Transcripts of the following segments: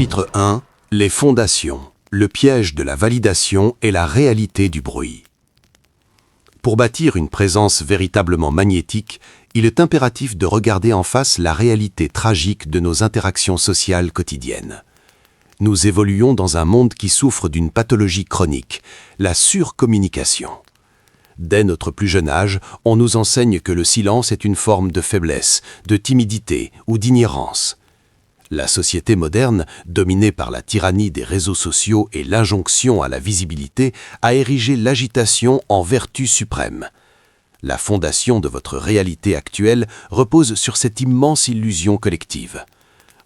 Chapitre 1. Les fondations, le piège de la validation et la réalité du bruit. Pour bâtir une présence véritablement magnétique, il est impératif de regarder en face la réalité tragique de nos interactions sociales quotidiennes. Nous évoluons dans un monde qui souffre d'une pathologie chronique, la surcommunication. Dès notre plus jeune âge, on nous enseigne que le silence est une forme de faiblesse, de timidité ou d'ignorance. La société moderne, dominée par la tyrannie des réseaux sociaux et l'injonction à la visibilité, a érigé l'agitation en vertu suprême. La fondation de votre réalité actuelle repose sur cette immense illusion collective.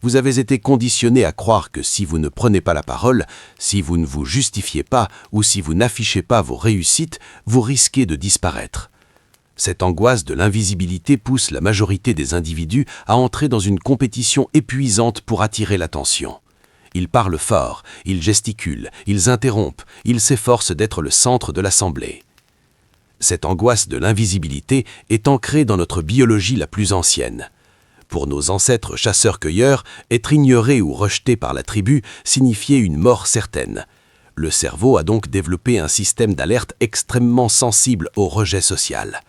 Vous avez été conditionné à croire que si vous ne prenez pas la parole, si vous ne vous justifiez pas ou si vous n'affichez pas vos réussites, vous risquez de disparaître. Cette angoisse de l'invisibilité pousse la majorité des individus à entrer dans une compétition épuisante pour attirer l'attention. Ils parlent fort, ils gesticulent, ils interrompent, ils s'efforcent d'être le centre de l'assemblée. Cette angoisse de l'invisibilité est ancrée dans notre biologie la plus ancienne. Pour nos ancêtres chasseurs-cueilleurs, être ignoré ou rejeté par la tribu signifiait une mort certaine. Le cerveau a donc développé un système d'alerte extrêmement sensible au rejet social.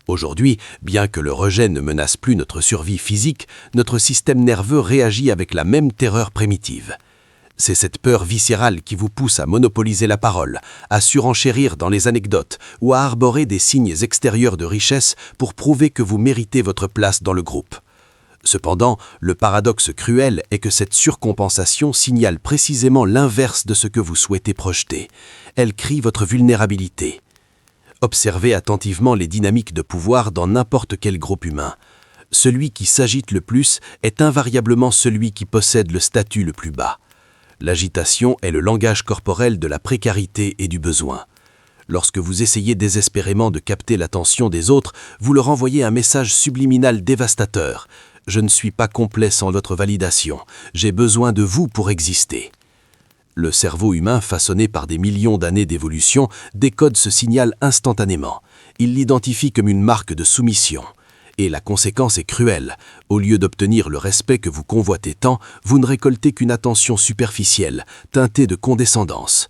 Aujourd'hui, bien que le rejet ne menace plus notre survie physique, notre système nerveux réagit avec la même terreur primitive. C'est cette peur viscérale qui vous pousse à monopoliser la parole, à surenchérir dans les anecdotes ou à arborer des signes extérieurs de richesse pour prouver que vous méritez votre place dans le groupe. Cependant, le paradoxe cruel est que cette surcompensation signale précisément l'inverse de ce que vous souhaitez projeter. Elle crie votre vulnérabilité. Observez attentivement les dynamiques de pouvoir dans n'importe quel groupe humain. Celui qui s'agite le plus est invariablement celui qui possède le statut le plus bas. L'agitation est le langage corporel de la précarité et du besoin. Lorsque vous essayez désespérément de capter l'attention des autres, vous leur envoyez un message subliminal dévastateur. « Je ne suis pas complet sans votre validation. J'ai besoin de vous pour exister. » Le cerveau humain, façonné par des millions d'années d'évolution, décode ce signal instantanément. Il l'identifie comme une marque de soumission. Et la conséquence est cruelle. Au lieu d'obtenir le respect que vous convoitez tant, vous ne récoltez qu'une attention superficielle, teintée de condescendance.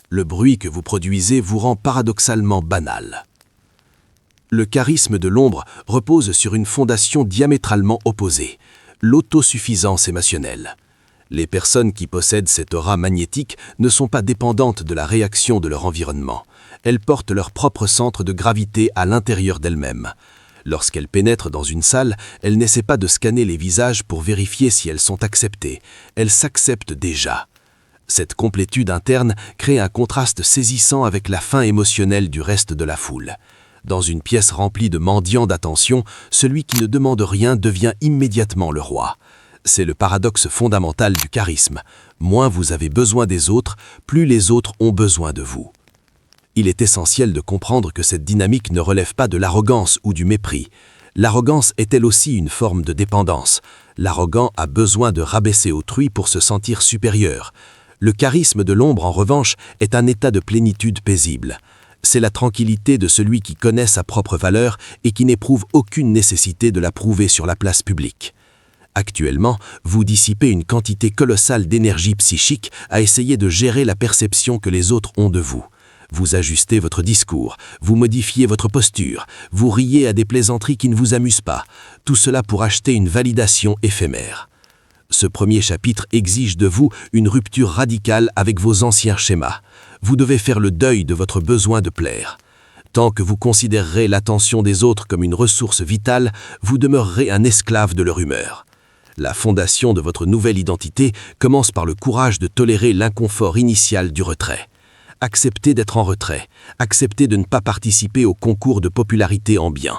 Le bruit que vous produisez vous rend paradoxalement banal. Le charisme de l'ombre repose sur une fondation diamétralement opposée, l'autosuffisance émotionnelle. Les personnes qui possèdent cette aura magnétique ne sont pas dépendantes de la réaction de leur environnement. Elles portent leur propre centre de gravité à l'intérieur d'elles-mêmes. Lorsqu'elles pénètrent dans une salle, elles n'essaient pas de scanner les visages pour vérifier si elles sont acceptées. Elles s'acceptent déjà. Cette complétude interne crée un contraste saisissant avec la faim émotionnelle du reste de la foule. Dans une pièce remplie de mendiants d'attention, celui qui ne demande rien devient immédiatement le roi. C'est le paradoxe fondamental du charisme. Moins vous avez besoin des autres, plus les autres ont besoin de vous. Il est essentiel de comprendre que cette dynamique ne relève pas de l'arrogance ou du mépris. L'arrogance est elle aussi une forme de dépendance. L'arrogant a besoin de rabaisser autrui pour se sentir supérieur. Le charisme de l'ombre, en revanche, est un état de plénitude paisible. C'est la tranquillité de celui qui connaît sa propre valeur et qui n'éprouve aucune nécessité de la prouver sur la place publique. Actuellement, vous dissipez une quantité colossale d'énergie psychique à essayer de gérer la perception que les autres ont de vous. Vous ajustez votre discours, vous modifiez votre posture, vous riez à des plaisanteries qui ne vous amusent pas, tout cela pour acheter une validation éphémère. Ce premier chapitre exige de vous une rupture radicale avec vos anciens schémas. Vous devez faire le deuil de votre besoin de plaire. Tant que vous considérerez l'attention des autres comme une ressource vitale, vous demeurerez un esclave de leur humeur. La fondation de votre nouvelle identité commence par le courage de tolérer l'inconfort initial du retrait. Acceptez d'être en retrait, acceptez de ne pas participer au concours de popularité ambiant.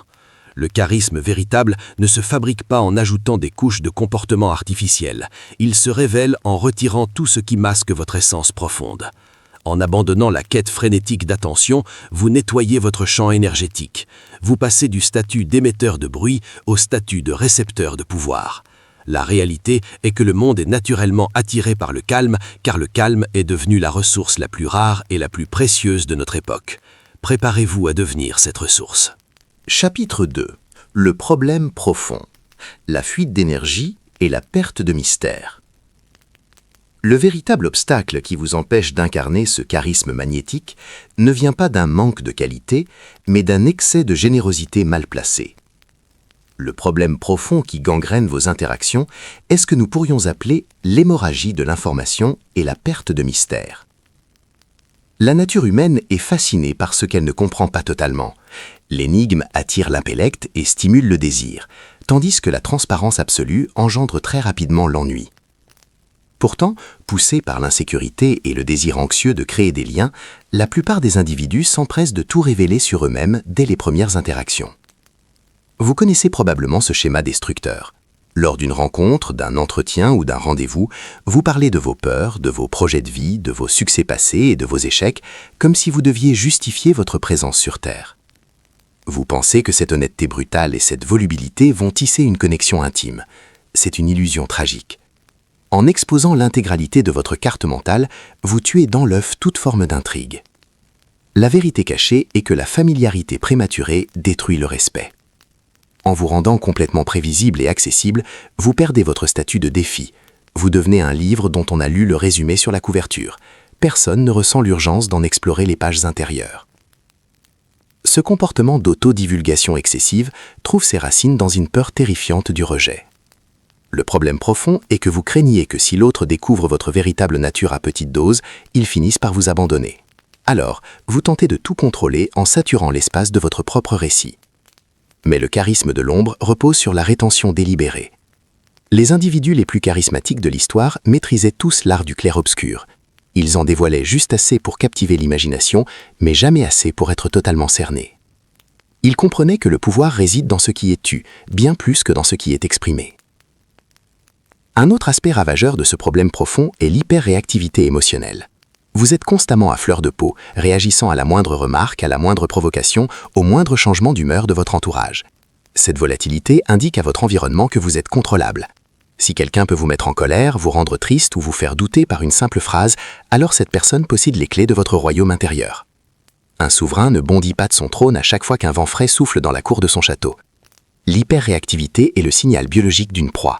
Le charisme véritable ne se fabrique pas en ajoutant des couches de comportement artificiel. Il se révèle en retirant tout ce qui masque votre essence profonde. En abandonnant la quête frénétique d'attention, vous nettoyez votre champ énergétique. Vous passez du statut d'émetteur de bruit au statut de récepteur de pouvoir. La réalité est que le monde est naturellement attiré par le calme, car le calme est devenu la ressource la plus rare et la plus précieuse de notre époque. Préparez-vous à devenir cette ressource. Chapitre 2. Le problème profond. La fuite d'énergie et la perte de mystère. Le véritable obstacle qui vous empêche d'incarner ce charisme magnétique ne vient pas d'un manque de qualité, mais d'un excès de générosité mal placée. Le problème profond qui gangrène vos interactions est ce que nous pourrions appeler l'hémorragie de l'information et la perte de mystère. La nature humaine est fascinée par ce qu'elle ne comprend pas totalement. L'énigme attire l'intellect et stimule le désir, tandis que la transparence absolue engendre très rapidement l'ennui. Pourtant, poussés par l'insécurité et le désir anxieux de créer des liens, la plupart des individus s'empressent de tout révéler sur eux-mêmes dès les premières interactions. Vous connaissez probablement ce schéma destructeur. Lors d'une rencontre, d'un entretien ou d'un rendez-vous, vous parlez de vos peurs, de vos projets de vie, de vos succès passés et de vos échecs, comme si vous deviez justifier votre présence sur Terre. Vous pensez que cette honnêteté brutale et cette volubilité vont tisser une connexion intime. C'est une illusion tragique. En exposant l'intégralité de votre carte mentale, vous tuez dans l'œuf toute forme d'intrigue. La vérité cachée est que la familiarité prématurée détruit le respect. En vous rendant complètement prévisible et accessible, vous perdez votre statut de défi. Vous devenez un livre dont on a lu le résumé sur la couverture. Personne ne ressent l'urgence d'en explorer les pages intérieures. Ce comportement d'autodivulgation excessive trouve ses racines dans une peur terrifiante du rejet. Le problème profond est que vous craignez que si l'autre découvre votre véritable nature à petite dose, il finisse par vous abandonner. Alors, vous tentez de tout contrôler en saturant l'espace de votre propre récit. Mais le charisme de l'ombre repose sur la rétention délibérée. Les individus les plus charismatiques de l'histoire maîtrisaient tous l'art du clair-obscur. Ils en dévoilaient juste assez pour captiver l'imagination, mais jamais assez pour être totalement cernés. Ils comprenaient que le pouvoir réside dans ce qui est tu, bien plus que dans ce qui est exprimé. Un autre aspect ravageur de ce problème profond est l'hyperréactivité émotionnelle. Vous êtes constamment à fleur de peau, réagissant à la moindre remarque, à la moindre provocation, au moindre changement d'humeur de votre entourage. Cette volatilité indique à votre environnement que vous êtes contrôlable. Si quelqu'un peut vous mettre en colère, vous rendre triste ou vous faire douter par une simple phrase, alors cette personne possède les clés de votre royaume intérieur. Un souverain ne bondit pas de son trône à chaque fois qu'un vent frais souffle dans la cour de son château. L'hyperréactivité est le signal biologique d'une proie.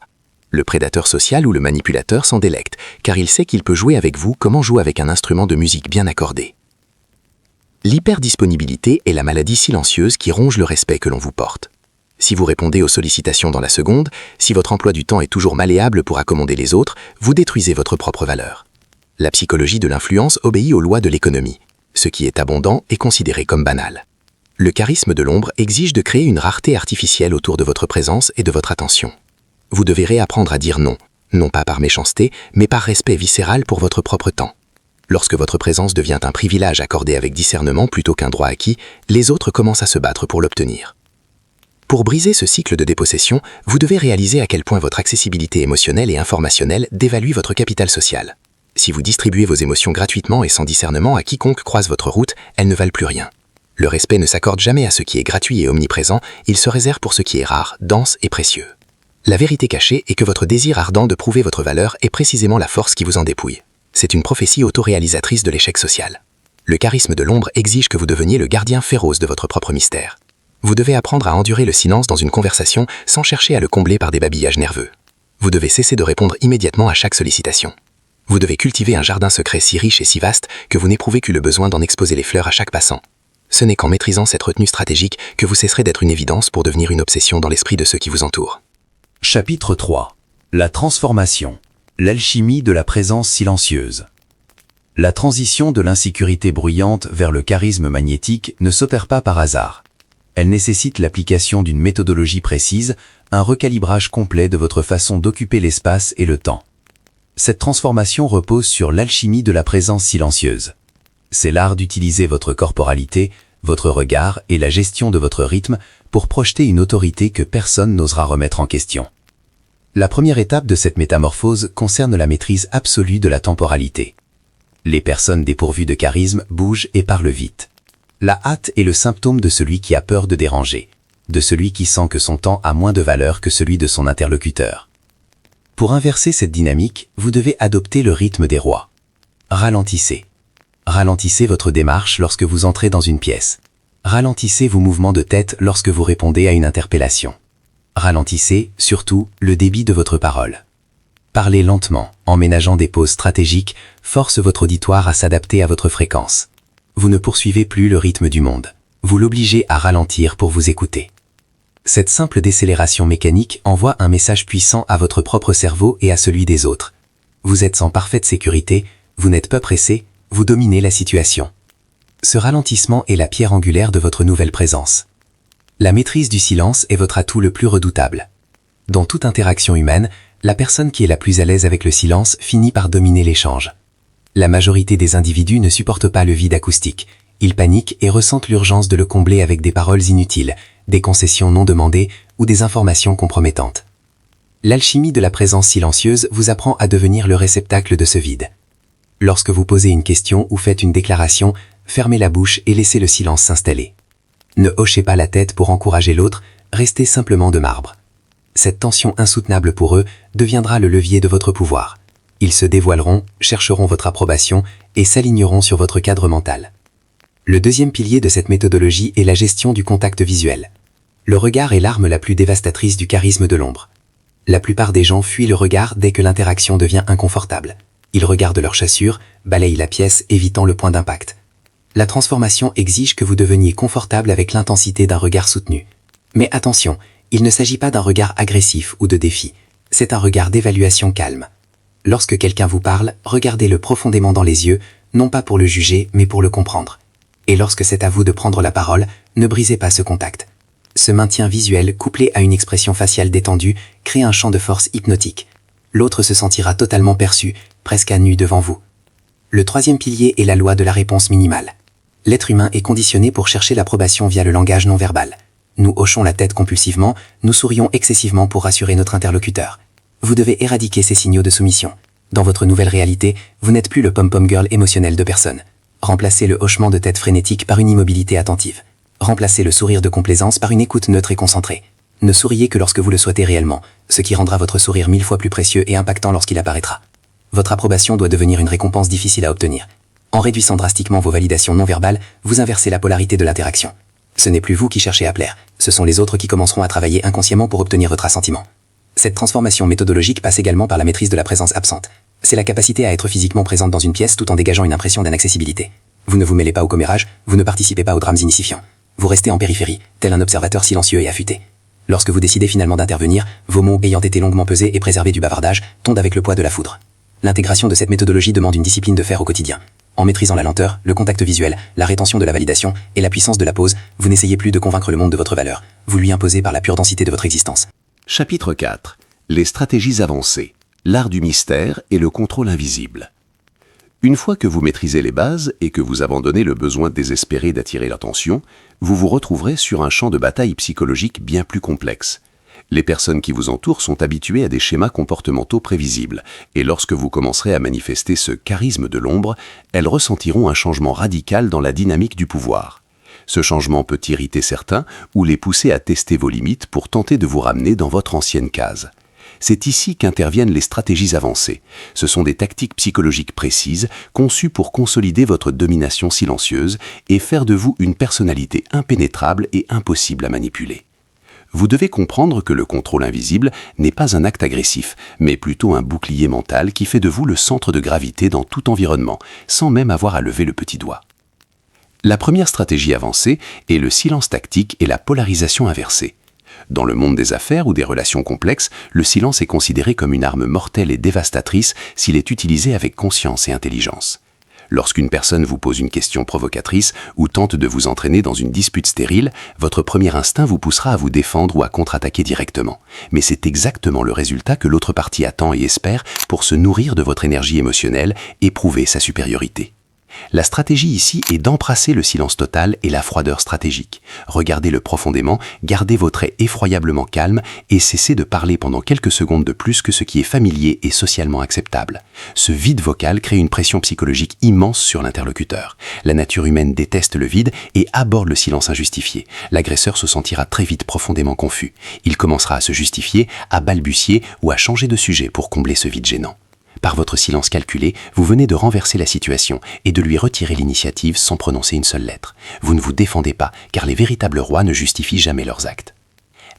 Le prédateur social ou le manipulateur s'en délecte, car il sait qu'il peut jouer avec vous comme on joue avec un instrument de musique bien accordé. L'hyperdisponibilité est la maladie silencieuse qui ronge le respect que l'on vous porte. Si vous répondez aux sollicitations dans la seconde, si votre emploi du temps est toujours malléable pour accommoder les autres, vous détruisez votre propre valeur. La psychologie de l'influence obéit aux lois de l'économie. Ce qui est abondant est considéré comme banal. Le charisme de l'ombre exige de créer une rareté artificielle autour de votre présence et de votre attention. Vous devez réapprendre à dire non, non pas par méchanceté, mais par respect viscéral pour votre propre temps. Lorsque votre présence devient un privilège accordé avec discernement plutôt qu'un droit acquis, les autres commencent à se battre pour l'obtenir. Pour briser ce cycle de dépossession, vous devez réaliser à quel point votre accessibilité émotionnelle et informationnelle dévalue votre capital social. Si vous distribuez vos émotions gratuitement et sans discernement à quiconque croise votre route, elles ne valent plus rien. Le respect ne s'accorde jamais à ce qui est gratuit et omniprésent, il se réserve pour ce qui est rare, dense et précieux. La vérité cachée est que votre désir ardent de prouver votre valeur est précisément la force qui vous en dépouille. C'est une prophétie autoréalisatrice de l'échec social. Le charisme de l'ombre exige que vous deveniez le gardien féroce de votre propre mystère. Vous devez apprendre à endurer le silence dans une conversation sans chercher à le combler par des babillages nerveux. Vous devez cesser de répondre immédiatement à chaque sollicitation. Vous devez cultiver un jardin secret si riche et si vaste que vous n'éprouvez que le besoin d'en exposer les fleurs à chaque passant. Ce n'est qu'en maîtrisant cette retenue stratégique que vous cesserez d'être une évidence pour devenir une obsession dans l'esprit de ceux qui vous entourent. Chapitre 3. La transformation. L'alchimie de la présence silencieuse. La transition de l'insécurité bruyante vers le charisme magnétique ne s'opère pas par hasard. Elle nécessite l'application d'une méthodologie précise, un recalibrage complet de votre façon d'occuper l'espace et le temps. Cette transformation repose sur l'alchimie de la présence silencieuse. C'est l'art d'utiliser votre corporalité, votre regard et la gestion de votre rythme pour projeter une autorité que personne n'osera remettre en question. La première étape de cette métamorphose concerne la maîtrise absolue de la temporalité. Les personnes dépourvues de charisme bougent et parlent vite. La hâte est le symptôme de celui qui a peur de déranger, de celui qui sent que son temps a moins de valeur que celui de son interlocuteur. Pour inverser cette dynamique, vous devez adopter le rythme des rois. Ralentissez. Ralentissez votre démarche lorsque vous entrez dans une pièce. Ralentissez vos mouvements de tête lorsque vous répondez à une interpellation. Ralentissez, surtout, le débit de votre parole. Parler lentement, en ménageant des pauses stratégiques, force votre auditoire à s'adapter à votre fréquence. Vous ne poursuivez plus le rythme du monde. Vous l'obligez à ralentir pour vous écouter. Cette simple décélération mécanique envoie un message puissant à votre propre cerveau et à celui des autres. Vous êtes en parfaite sécurité, vous n'êtes pas pressé, vous dominez la situation. Ce ralentissement est la pierre angulaire de votre nouvelle présence. La maîtrise du silence est votre atout le plus redoutable. Dans toute interaction humaine, la personne qui est la plus à l'aise avec le silence finit par dominer l'échange. La majorité des individus ne supportent pas le vide acoustique. Ils paniquent et ressentent l'urgence de le combler avec des paroles inutiles, des concessions non demandées ou des informations compromettantes. L'alchimie de la présence silencieuse vous apprend à devenir le réceptacle de ce vide. Lorsque vous posez une question ou faites une déclaration, fermez la bouche et laissez le silence s'installer. Ne hochez pas la tête pour encourager l'autre, restez simplement de marbre. Cette tension insoutenable pour eux deviendra le levier de votre pouvoir. Ils se dévoileront, chercheront votre approbation et s'aligneront sur votre cadre mental. Le deuxième pilier de cette méthodologie est la gestion du contact visuel. Le regard est l'arme la plus dévastatrice du charisme de l'ombre. La plupart des gens fuient le regard dès que l'interaction devient inconfortable. Ils regardent leur chassure, balayent la pièce, évitant le point d'impact. La transformation exige que vous deveniez confortable avec l'intensité d'un regard soutenu. Mais attention, il ne s'agit pas d'un regard agressif ou de défi. C'est un regard d'évaluation calme. Lorsque quelqu'un vous parle, regardez-le profondément dans les yeux, non pas pour le juger, mais pour le comprendre. Et lorsque c'est à vous de prendre la parole, ne brisez pas ce contact. Ce maintien visuel, couplé à une expression faciale détendue, crée un champ de force hypnotique. L'autre se sentira totalement perçu, presque à nu devant vous. Le troisième pilier est la loi de la réponse minimale. L'être humain est conditionné pour chercher l'approbation via le langage non verbal. Nous hochons la tête compulsivement, nous sourions excessivement pour rassurer notre interlocuteur. Vous devez éradiquer ces signaux de soumission. Dans votre nouvelle réalité, vous n'êtes plus le pom-pom girl émotionnel de personne. Remplacez le hochement de tête frénétique par une immobilité attentive. Remplacez le sourire de complaisance par une écoute neutre et concentrée. Ne souriez que lorsque vous le souhaitez réellement, ce qui rendra votre sourire 1000 fois plus précieux et impactant lorsqu'il apparaîtra. Votre approbation doit devenir une récompense difficile à obtenir. En réduisant drastiquement vos validations non verbales, vous inversez la polarité de l'interaction. Ce n'est plus vous qui cherchez à plaire, ce sont les autres qui commenceront à travailler inconsciemment pour obtenir votre assentiment. Cette transformation méthodologique passe également par la maîtrise de la présence absente. C'est la capacité à être physiquement présente dans une pièce tout en dégageant une impression d'inaccessibilité. Vous ne vous mêlez pas au commérage, vous ne participez pas aux drames insignifiants. Vous restez en périphérie, tel un observateur silencieux et affûté. Lorsque vous décidez finalement d'intervenir, vos mots ayant été longuement pesés et préservés du bavardage, tombent avec le poids de la foudre. L'intégration de cette méthodologie demande une discipline de fer au quotidien. En maîtrisant la lenteur, le contact visuel, la rétention de la validation et la puissance de la pause, vous n'essayez plus de convaincre le monde de votre valeur. Vous lui imposez par la pure densité de votre existence. Chapitre 4. Les stratégies avancées, l'art du mystère et le contrôle invisible. Une fois que vous maîtrisez les bases et que vous abandonnez le besoin désespéré d'attirer l'attention, vous vous retrouverez sur un champ de bataille psychologique bien plus complexe. Les personnes qui vous entourent sont habituées à des schémas comportementaux prévisibles, et lorsque vous commencerez à manifester ce charisme de l'ombre, elles ressentiront un changement radical dans la dynamique du pouvoir. Ce changement peut irriter certains ou les pousser à tester vos limites pour tenter de vous ramener dans votre ancienne case. C'est ici qu'interviennent les stratégies avancées. Ce sont des tactiques psychologiques précises, conçues pour consolider votre domination silencieuse et faire de vous une personnalité impénétrable et impossible à manipuler. Vous devez comprendre que le contrôle invisible n'est pas un acte agressif, mais plutôt un bouclier mental qui fait de vous le centre de gravité dans tout environnement, sans même avoir à lever le petit doigt. La première stratégie avancée est le silence tactique et la polarisation inversée. Dans le monde des affaires ou des relations complexes, le silence est considéré comme une arme mortelle et dévastatrice s'il est utilisé avec conscience et intelligence. Lorsqu'une personne vous pose une question provocatrice ou tente de vous entraîner dans une dispute stérile, votre premier instinct vous poussera à vous défendre ou à contre-attaquer directement. Mais c'est exactement le résultat que l'autre partie attend et espère pour se nourrir de votre énergie émotionnelle et prouver sa supériorité. La stratégie ici est d'embrasser le silence total et la froideur stratégique. Regardez-le profondément, gardez vos traits effroyablement calmes et cessez de parler pendant quelques secondes de plus que ce qui est familier et socialement acceptable. Ce vide vocal crée une pression psychologique immense sur l'interlocuteur. La nature humaine déteste le vide et aborde le silence injustifié. L'agresseur se sentira très vite profondément confus. Il commencera à se justifier, à balbutier ou à changer de sujet pour combler ce vide gênant. Par votre silence calculé, vous venez de renverser la situation et de lui retirer l'initiative sans prononcer une seule lettre. Vous ne vous défendez pas, car les véritables rois ne justifient jamais leurs actes.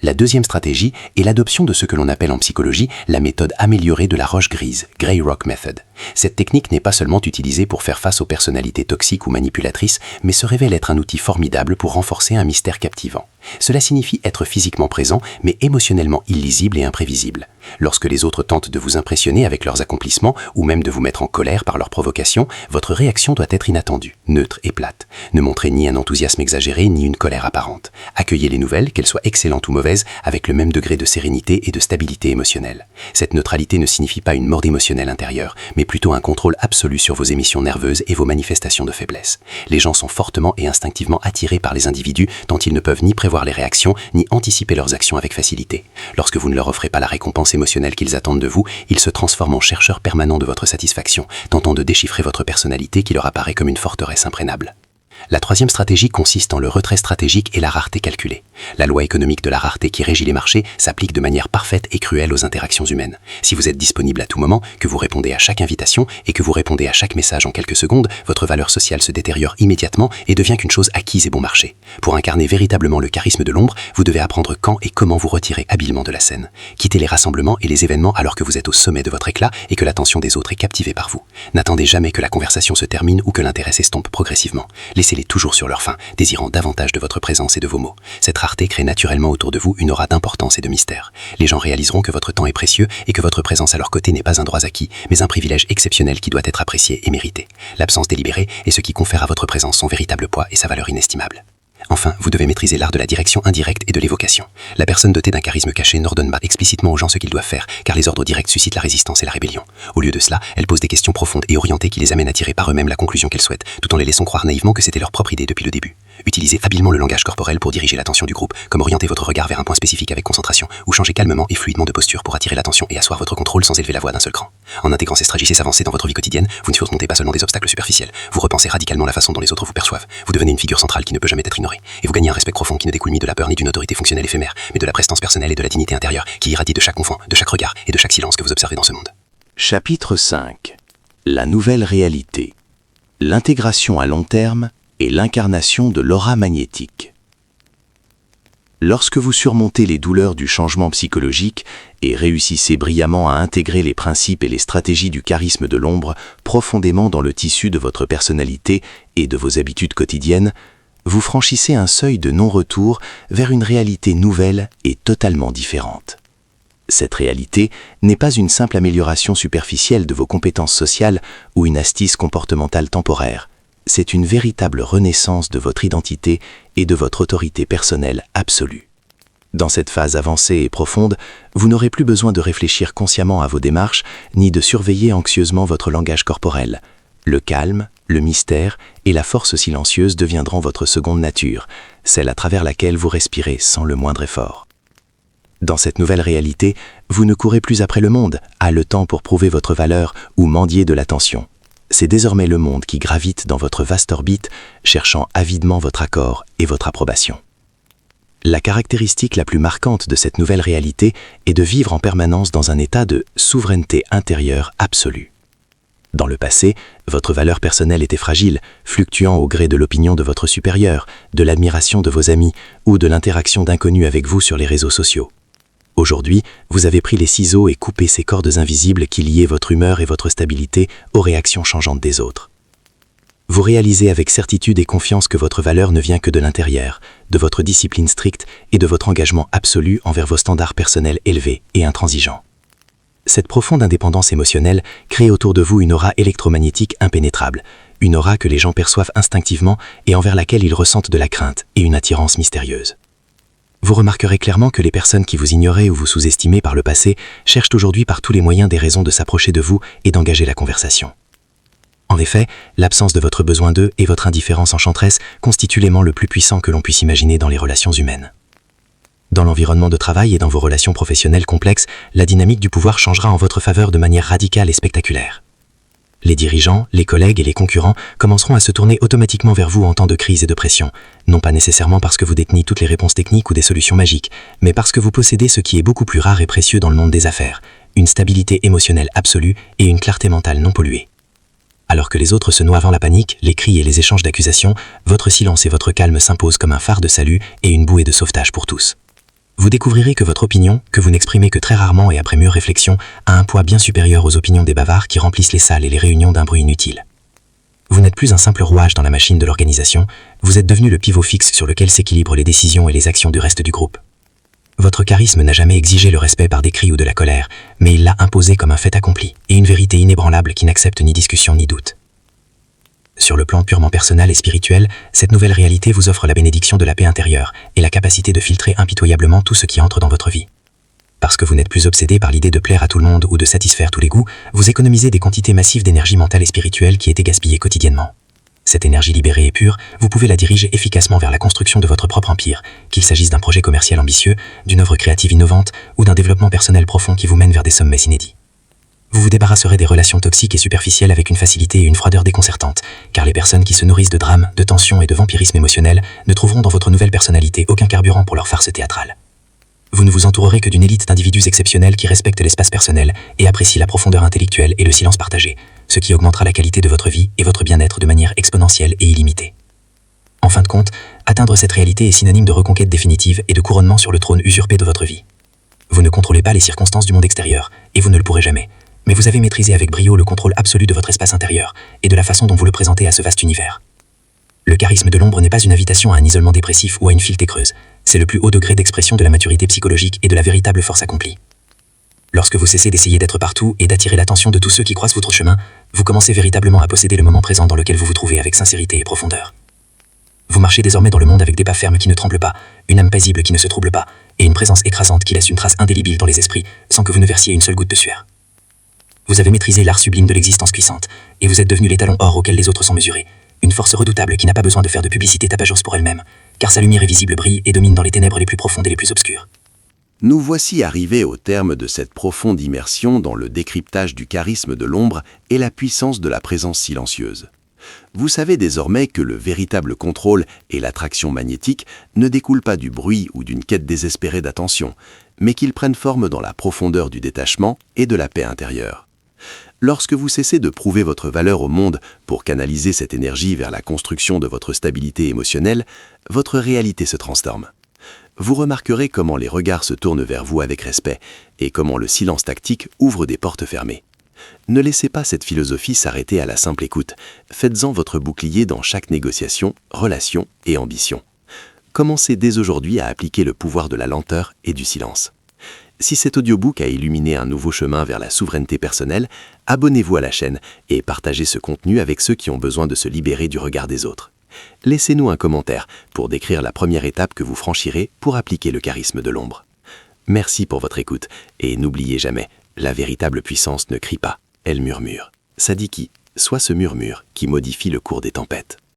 La deuxième stratégie est l'adoption de ce que l'on appelle en psychologie la méthode améliorée de la roche grise, Grey Rock Method. Cette technique n'est pas seulement utilisée pour faire face aux personnalités toxiques ou manipulatrices, mais se révèle être un outil formidable pour renforcer un mystère captivant. Cela signifie être physiquement présent, mais émotionnellement illisible et imprévisible. Lorsque les autres tentent de vous impressionner avec leurs accomplissements ou même de vous mettre en colère par leurs provocations, votre réaction doit être inattendue, neutre et plate. Ne montrez ni un enthousiasme exagéré ni une colère apparente. Accueillez les nouvelles, qu'elles soient excellentes ou mauvaises, avec le même degré de sérénité et de stabilité émotionnelle. Cette neutralité ne signifie pas une morde émotionnelle intérieure, mais plutôt un contrôle absolu sur vos émissions nerveuses et vos manifestations de faiblesse. Les gens sont fortement et instinctivement attirés par les individus dont ils ne peuvent ni prévoir les réactions, ni anticiper leurs actions avec facilité. Lorsque vous ne leur offrez pas la récompense émotionnelle qu'ils attendent de vous, ils se transforment en chercheurs permanents de votre satisfaction, tentant de déchiffrer votre personnalité qui leur apparaît comme une forteresse imprégnable. La troisième stratégie consiste en le retrait stratégique et la rareté calculée. La loi économique de la rareté qui régit les marchés s'applique de manière parfaite et cruelle aux interactions humaines. Si vous êtes disponible à tout moment, que vous répondez à chaque invitation et que vous répondez à chaque message en quelques secondes, votre valeur sociale se détériore immédiatement et devient qu'une chose acquise et bon marché. Pour incarner véritablement le charisme de l'ombre, vous devez apprendre quand et comment vous retirer habilement de la scène. Quittez les rassemblements et les événements alors que vous êtes au sommet de votre éclat et que l'attention des autres est captivée par vous. N'attendez jamais que la conversation se termine ou que l'intérêt s'estompe progressivement. Laissez-les toujours sur leur faim, désirant davantage de votre présence et de vos mots. Cette rareté crée naturellement autour de vous une aura d'importance et de mystère. Les gens réaliseront que votre temps est précieux et que votre présence à leur côté n'est pas un droit acquis, mais un privilège exceptionnel qui doit être apprécié et mérité. L'absence délibérée est ce qui confère à votre présence son véritable poids et sa valeur inestimable. Enfin, vous devez maîtriser l'art de la direction indirecte et de l'évocation. La personne dotée d'un charisme caché n'ordonne pas explicitement aux gens ce qu'ils doivent faire, car les ordres directs suscitent la résistance et la rébellion. Au lieu de cela, elle pose des questions profondes et orientées qui les amènent à tirer par eux-mêmes la conclusion qu'elles souhaitent, tout en les laissant croire naïvement que c'était leur propre idée depuis le début. Utilisez habilement le langage corporel pour diriger l'attention du groupe, comme orienter votre regard vers un point spécifique avec concentration, ou changer calmement et fluidement de posture pour attirer l'attention et asseoir votre contrôle sans élever la voix d'un seul cran. En intégrant ces stratégies avancées dans votre vie quotidienne, vous ne surmontez pas seulement des obstacles superficiels, vous repensez radicalement la façon dont les autres vous perçoivent, vous devenez une figure centrale qui ne peut jamais être ignorée, et vous gagnez un respect profond qui ne découle ni de la peur ni d'une autorité fonctionnelle éphémère, mais de la prestance personnelle et de la dignité intérieure qui irradie de chaque confort, de chaque regard et de chaque silence que vous observez dans ce monde. Chapitre 5. La nouvelle réalité. L'intégration à long terme et l'incarnation de l'aura magnétique. Lorsque vous surmontez les douleurs du changement psychologique et réussissez brillamment à intégrer les principes et les stratégies du charisme de l'ombre profondément dans le tissu de votre personnalité et de vos habitudes quotidiennes, vous franchissez un seuil de non-retour vers une réalité nouvelle et totalement différente. Cette réalité n'est pas une simple amélioration superficielle de vos compétences sociales ou une astuce comportementale temporaire. C'est une véritable renaissance de votre identité et de votre autorité personnelle absolue. Dans cette phase avancée et profonde, vous n'aurez plus besoin de réfléchir consciemment à vos démarches, ni de surveiller anxieusement votre langage corporel. Le calme, le mystère et la force silencieuse deviendront votre seconde nature, celle à travers laquelle vous respirez sans le moindre effort. Dans cette nouvelle réalité, vous ne courez plus après le monde, haletant pour prouver votre valeur ou mendier de l'attention. C'est désormais le monde qui gravite dans votre vaste orbite, cherchant avidement votre accord et votre approbation. La caractéristique la plus marquante de cette nouvelle réalité est de vivre en permanence dans un état de souveraineté intérieure absolue. Dans le passé, votre valeur personnelle était fragile, fluctuant au gré de l'opinion de votre supérieur, de l'admiration de vos amis ou de l'interaction d'inconnus avec vous sur les réseaux sociaux. Aujourd'hui, vous avez pris les ciseaux et coupé ces cordes invisibles qui liaient votre humeur et votre stabilité aux réactions changeantes des autres. Vous réalisez avec certitude et confiance que votre valeur ne vient que de l'intérieur, de votre discipline stricte et de votre engagement absolu envers vos standards personnels élevés et intransigeants. Cette profonde indépendance émotionnelle crée autour de vous une aura électromagnétique impénétrable, une aura que les gens perçoivent instinctivement et envers laquelle ils ressentent de la crainte et une attirance mystérieuse. Vous remarquerez clairement que les personnes qui vous ignoraient ou vous sous-estimez par le passé cherchent aujourd'hui par tous les moyens des raisons de s'approcher de vous et d'engager la conversation. En effet, l'absence de votre besoin d'eux et votre indifférence enchanteresse constituent l'aimant le plus puissant que l'on puisse imaginer dans les relations humaines. Dans l'environnement de travail et dans vos relations professionnelles complexes, la dynamique du pouvoir changera en votre faveur de manière radicale et spectaculaire. Les dirigeants, les collègues et les concurrents commenceront à se tourner automatiquement vers vous en temps de crise et de pression, non pas nécessairement parce que vous détenez toutes les réponses techniques ou des solutions magiques, mais parce que vous possédez ce qui est beaucoup plus rare et précieux dans le monde des affaires, une stabilité émotionnelle absolue et une clarté mentale non polluée. Alors que les autres se noient avant la panique, les cris et les échanges d'accusations, votre silence et votre calme s'imposent comme un phare de salut et une bouée de sauvetage pour tous. Vous découvrirez que votre opinion, que vous n'exprimez que très rarement et après mûre réflexion, a un poids bien supérieur aux opinions des bavards qui remplissent les salles et les réunions d'un bruit inutile. Vous n'êtes plus un simple rouage dans la machine de l'organisation, vous êtes devenu le pivot fixe sur lequel s'équilibrent les décisions et les actions du reste du groupe. Votre charisme n'a jamais exigé le respect par des cris ou de la colère, mais il l'a imposé comme un fait accompli, et une vérité inébranlable qui n'accepte ni discussion ni doute. Sur le plan purement personnel et spirituel, cette nouvelle réalité vous offre la bénédiction de la paix intérieure et la capacité de filtrer impitoyablement tout ce qui entre dans votre vie. Parce que vous n'êtes plus obsédé par l'idée de plaire à tout le monde ou de satisfaire tous les goûts, vous économisez des quantités massives d'énergie mentale et spirituelle qui étaient gaspillées quotidiennement. Cette énergie libérée et pure, vous pouvez la diriger efficacement vers la construction de votre propre empire, qu'il s'agisse d'un projet commercial ambitieux, d'une œuvre créative innovante ou d'un développement personnel profond qui vous mène vers des sommets inédits. Vous vous débarrasserez des relations toxiques et superficielles avec une facilité et une froideur déconcertantes, car les personnes qui se nourrissent de drames, de tensions et de vampirisme émotionnel ne trouveront dans votre nouvelle personnalité aucun carburant pour leur farce théâtrale. Vous ne vous entourerez que d'une élite d'individus exceptionnels qui respectent l'espace personnel et apprécient la profondeur intellectuelle et le silence partagé, ce qui augmentera la qualité de votre vie et votre bien-être de manière exponentielle et illimitée. En fin de compte, atteindre cette réalité est synonyme de reconquête définitive et de couronnement sur le trône usurpé de votre vie. Vous ne contrôlez pas les circonstances du monde extérieur, et vous ne le pourrez jamais, mais vous avez maîtrisé avec brio le contrôle absolu de votre espace intérieur et de la façon dont vous le présentez à ce vaste univers. Le charisme de l'ombre n'est pas une invitation à un isolement dépressif ou à une fileté creuse, c'est le plus haut degré d'expression de la maturité psychologique et de la véritable force accomplie. Lorsque vous cessez d'essayer d'être partout et d'attirer l'attention de tous ceux qui croisent votre chemin, vous commencez véritablement à posséder le moment présent dans lequel vous vous trouvez avec sincérité et profondeur. Vous marchez désormais dans le monde avec des pas fermes qui ne tremblent pas, une âme paisible qui ne se trouble pas, et une présence écrasante qui laisse une trace indélébile dans les esprits, sans que vous ne versiez une seule goutte de sueur. Vous avez maîtrisé l'art sublime de l'existence puissante, et vous êtes devenu l'étalon or auquel les autres sont mesurés, une force redoutable qui n'a pas besoin de faire de publicité tapageuse pour elle-même, car sa lumière est visible brille et domine dans les ténèbres les plus profondes et les plus obscures. Nous voici arrivés au terme de cette profonde immersion dans le décryptage du charisme de l'ombre et la puissance de la présence silencieuse. Vous savez désormais que le véritable contrôle et l'attraction magnétique ne découlent pas du bruit ou d'une quête désespérée d'attention, mais qu'ils prennent forme dans la profondeur du détachement et de la paix intérieure. Lorsque vous cessez de prouver votre valeur au monde pour canaliser cette énergie vers la construction de votre stabilité émotionnelle, votre réalité se transforme. Vous remarquerez comment les regards se tournent vers vous avec respect et comment le silence tactique ouvre des portes fermées. Ne laissez pas cette philosophie s'arrêter à la simple écoute. Faites-en votre bouclier dans chaque négociation, relation et ambition. Commencez dès aujourd'hui à appliquer le pouvoir de la lenteur et du silence. Si cet audiobook a illuminé un nouveau chemin vers la souveraineté personnelle, abonnez-vous à la chaîne et partagez ce contenu avec ceux qui ont besoin de se libérer du regard des autres. Laissez-nous un commentaire pour décrire la première étape que vous franchirez pour appliquer le charisme de l'ombre. Merci pour votre écoute et n'oubliez jamais, la véritable puissance ne crie pas, elle murmure. Sadiki, soit ce murmure qui modifie le cours des tempêtes.